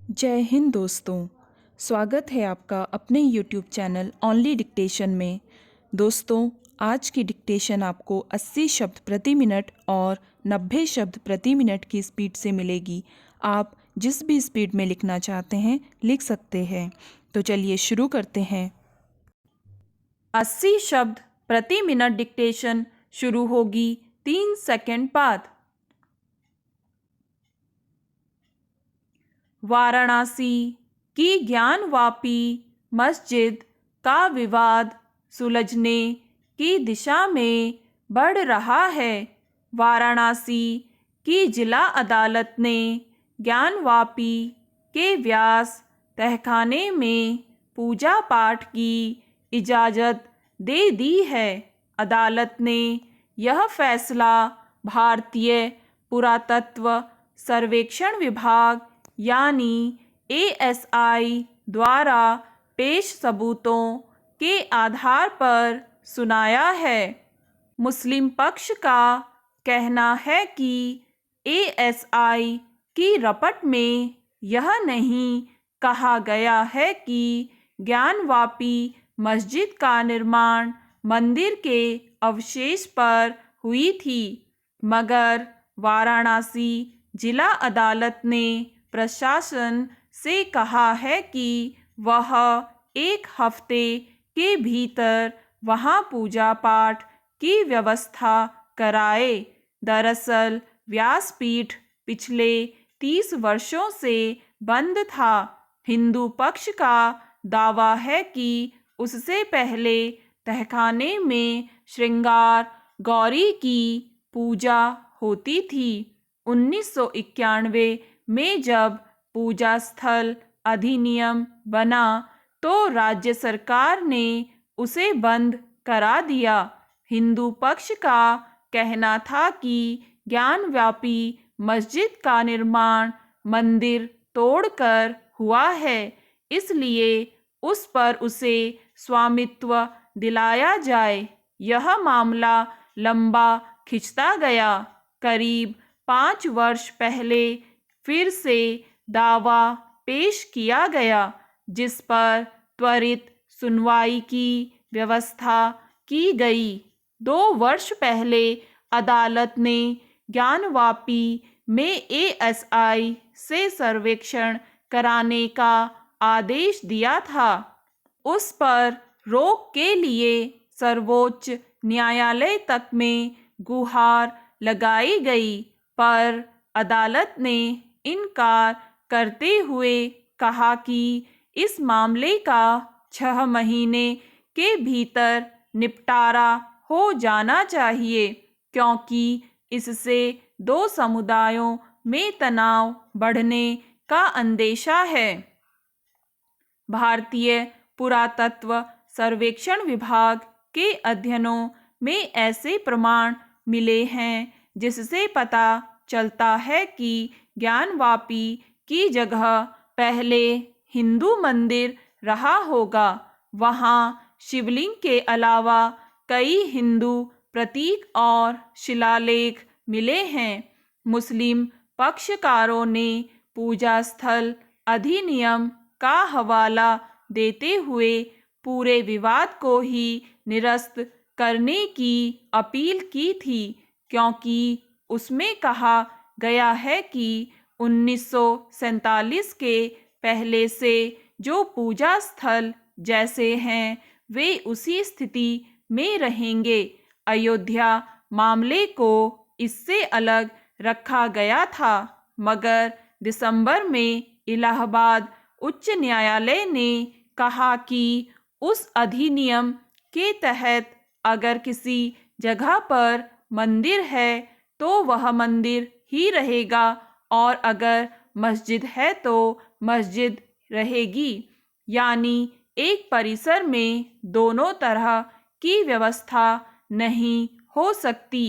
जय हिंद दोस्तों। स्वागत है आपका अपने YouTube चैनल ओनली डिक्टेशन में। दोस्तों, आज की डिक्टेशन आपको 80 शब्द प्रति मिनट और 90 शब्द प्रति मिनट की स्पीड से मिलेगी। आप जिस भी स्पीड में लिखना चाहते हैं लिख सकते हैं। तो चलिए शुरू करते हैं। 80 शब्द प्रति मिनट डिक्टेशन शुरू होगी 3 सेकंड बाद। वाराणसी की ज्ञानवापी मस्जिद का विवाद सुलझने की दिशा में बढ़ रहा है। वाराणसी की जिला अदालत ने ज्ञानवापी के व्यास तहखाने में पूजा पाठ की इजाज़त दे दी है। अदालत ने यह फैसला भारतीय पुरातत्व सर्वेक्षण विभाग यानी ASI द्वारा पेश सबूतों के आधार पर सुनाया है। मुस्लिम पक्ष का कहना है कि ASI की रपट में यह नहीं कहा गया है कि ज्ञानवापी मस्जिद का निर्माण मंदिर के अवशेष पर हुई थी, मगर वाराणसी जिला अदालत ने प्रशासन से कहा है कि वह 1 हफ्ते के भीतर वहां पूजा पाठ की व्यवस्था कराए। दरअसल व्यासपीठ पिछले 30 वर्षों से बंद था। हिंदू पक्ष का दावा है कि उससे पहले तहखाने में श्रृंगार गौरी की पूजा होती थी। 1991 में जब पूजा स्थल अधिनियम बना तो राज्य सरकार ने उसे बंद करा दिया। हिंदू पक्ष का कहना था कि ज्ञानवापी मस्जिद का निर्माण मंदिर तोड़कर हुआ है, इसलिए उस पर उसे स्वामित्व दिलाया जाए। यह मामला लंबा खिंचता गया। करीब 5 वर्ष पहले फिर से दावा पेश किया गया, जिस पर त्वरित सुनवाई की व्यवस्था की गई। 2 वर्ष पहले अदालत ने ज्ञानवापी में ASI से सर्वेक्षण कराने का आदेश दिया था। उस पर रोक के लिए सर्वोच्च न्यायालय तक में गुहार लगाई गई, पर अदालत ने इनकार करते हुए कहा कि इस मामले का 6 महीने के भीतर निपटारा हो जाना चाहिए, क्योंकि इससे 2 समुदायों में तनाव बढ़ने का अंदेशा है। भारतीय पुरातत्व सर्वेक्षण विभाग के अध्ययनों में ऐसे प्रमाण मिले हैं जिससे पता चलता है कि ज्ञानवापी की जगह पहले हिंदू मंदिर रहा होगा। वहां शिवलिंग के अलावा कई हिंदू प्रतीक और शिलालेख मिले हैं। मुस्लिम पक्षकारों ने पूजा स्थल अधिनियम का हवाला देते हुए पूरे विवाद को ही निरस्त करने की अपील की थी, क्योंकि उसमें कहा गया है कि 1947 के पहले से जो पूजा स्थल जैसे हैं वे उसी स्थिति में रहेंगे। अयोध्या मामले को इससे अलग रखा गया था, मगर दिसंबर में इलाहाबाद उच्च न्यायालय ने कहा कि उस अधिनियम के तहत अगर किसी जगह पर मंदिर है तो वह मंदिर ही रहेगा, और अगर मस्जिद है तो मस्जिद रहेगी। यानी एक परिसर में दोनों तरह की व्यवस्था नहीं हो सकती।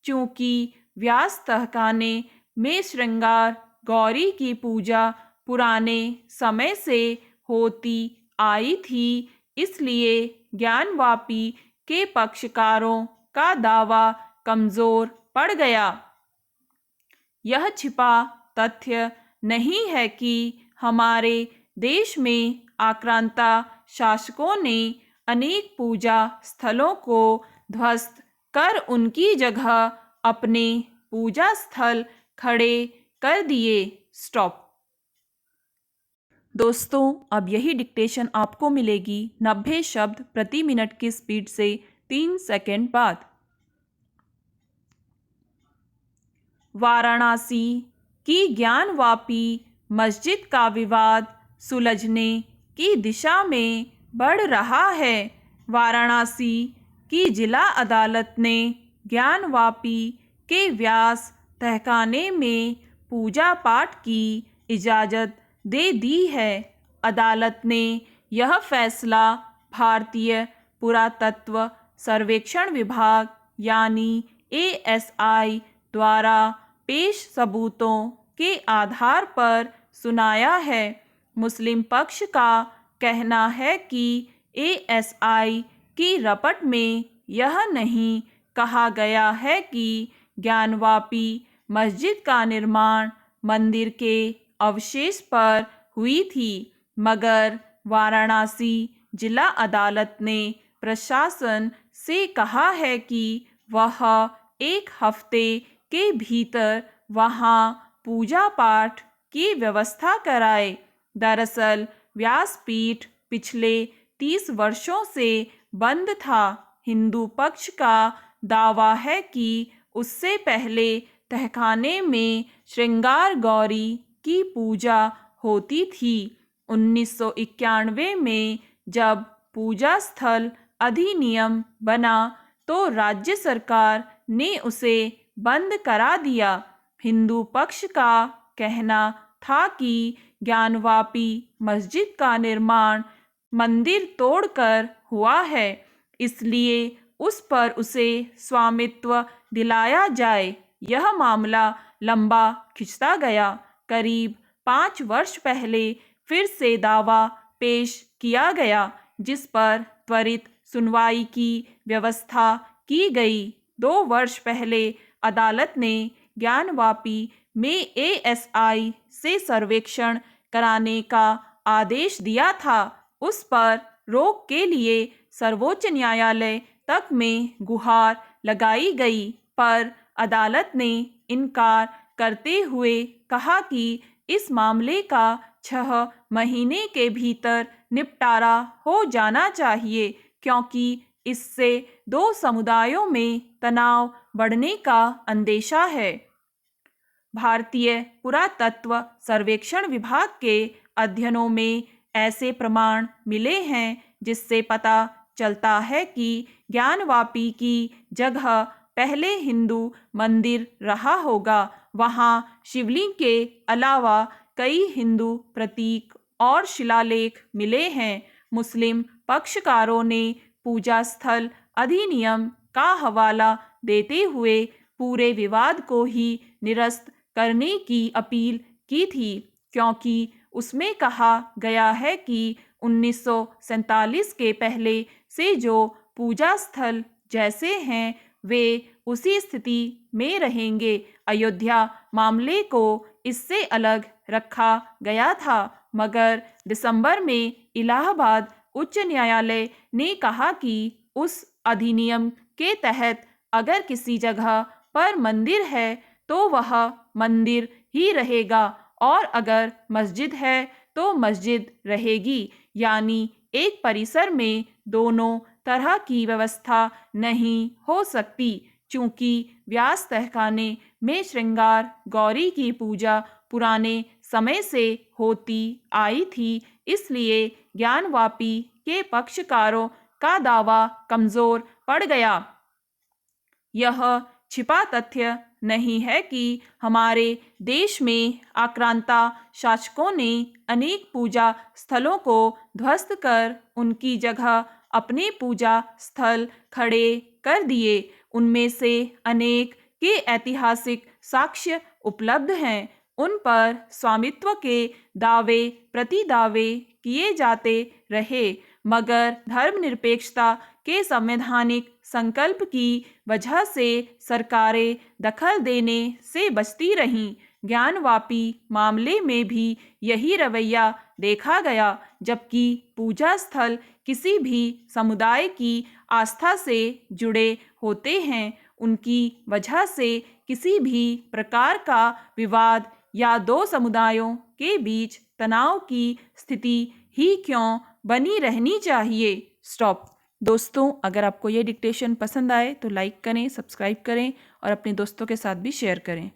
चूंकि व्यास तहखाने में श्रृंगार गौरी की पूजा पुराने समय से होती आई थी, इसलिए ज्ञानवापी के पक्षकारों का दावा कमजोर पड़ गया। यह छिपा तथ्य नहीं है कि हमारे देश में आक्रांता शासकों ने अनेक पूजा स्थलों को ध्वस्त कर उनकी जगह अपने पूजा स्थल खड़े कर दिए। स्टॉप। दोस्तों, अब यही डिक्टेशन आपको मिलेगी 90 शब्द प्रति मिनट की स्पीड से 3 सेकंड बाद। वाराणसी की ज्ञानवापी मस्जिद का विवाद सुलझने की दिशा में बढ़ रहा है। वाराणसी की जिला अदालत ने ज्ञानवापी के व्यास तहखाने में पूजा पाठ की इजाज़त दे दी है। अदालत ने यह फैसला भारतीय पुरातत्व सर्वेक्षण विभाग यानी ASI द्वारा पेश सबूतों के आधार पर सुनाया है। मुस्लिम पक्ष का कहना है कि ASI की रपट में यह नहीं कहा गया है कि ज्ञानवापी मस्जिद का निर्माण मंदिर के अवशेष पर हुई थी, मगर वाराणसी जिला अदालत ने प्रशासन से कहा है कि वह 1 हफ्ते के भीतर वहां पूजा पाठ की व्यवस्था कराए। दरअसल व्यासपीठ पिछले 30 वर्षों से बंद था। हिंदू पक्ष का दावा है कि उससे पहले तहखाने में श्रृंगार गौरी की पूजा होती थी। 1991 में जब पूजा स्थल अधिनियम बना तो राज्य सरकार ने उसे बंद करा दिया। हिंदू पक्ष का कहना था कि ज्ञानवापी मस्जिद का निर्माण मंदिर तोड़कर हुआ है, इसलिए उस पर उसे स्वामित्व दिलाया जाए। यह मामला लंबा खिंचता गया। करीब 5 वर्ष पहले फिर से दावा पेश किया गया, जिस पर त्वरित सुनवाई की व्यवस्था की गई। 2 वर्ष पहले अदालत ने ज्ञानवापी में ASI से सर्वेक्षण कराने का आदेश दिया था। उस पर रोक के लिए सर्वोच्च न्यायालय तक में गुहार लगाई गई, पर अदालत ने इनकार करते हुए कहा कि इस मामले का 6 महीने के भीतर निपटारा हो जाना चाहिए, क्योंकि इससे 2 समुदायों में तनाव बढ़ने का अंदेशा है। भारतीय पुरातत्व सर्वेक्षण विभाग के अध्ययनों में ऐसे प्रमाण मिले हैं जिससे पता चलता है कि ज्ञानवापी की जगह पहले हिंदू मंदिर रहा होगा। वहाँ शिवलिंग के अलावा कई हिंदू प्रतीक और शिलालेख मिले हैं। मुस्लिम पक्षकारों ने पूजा स्थल अधिनियम का हवाला देते हुए पूरे विवाद को ही निरस्त करने की अपील की थी, क्योंकि उसमें कहा गया है कि 1947 के पहले से जो पूजा स्थल जैसे हैं वे उसी स्थिति में रहेंगे। अयोध्या मामले को इससे अलग रखा गया था, मगर दिसंबर में इलाहाबाद उच्च न्यायालय ने कहा कि उस अधिनियम के तहत अगर किसी जगह पर मंदिर है तो वह मंदिर ही रहेगा, और अगर मस्जिद है तो मस्जिद रहेगी। यानी एक परिसर में दोनों तरह की व्यवस्था नहीं हो सकती। चूंकि व्यास तहखाने में श्रृंगार गौरी की पूजा पुराने समय से होती आई थी, इसलिए ज्ञानवापी के पक्षकारों का दावा कमजोर पड़ गया। यह छिपा तथ्य नहीं है कि हमारे देश में आक्रांता शासकों ने अनेक पूजा स्थलों को ध्वस्त कर उनकी जगह अपने पूजा स्थल खड़े कर दिए। उनमें से अनेक के ऐतिहासिक साक्ष्य उपलब्ध हैं। उन पर स्वामित्व के दावे प्रतिदावे किए जाते रहे, मगर धर्मनिरपेक्षता के संवैधानिक संकल्प की वजह से सरकारें दखल देने से बचती रहीं। ज्ञानवापी मामले में भी यही रवैया देखा गया, जबकि पूजा स्थल किसी भी समुदाय की आस्था से जुड़े होते हैं, उनकी वजह से किसी भी प्रकार का विवाद या दो समुदायों के बीच तनाव की स्थिति ही क्यों बनी रहनी चाहिए। स्टॉप। दोस्तों, अगर आपको ये डिक्टेशन पसंद आए तो लाइक करें, सब्सक्राइब करें और अपने दोस्तों के साथ भी शेयर करें।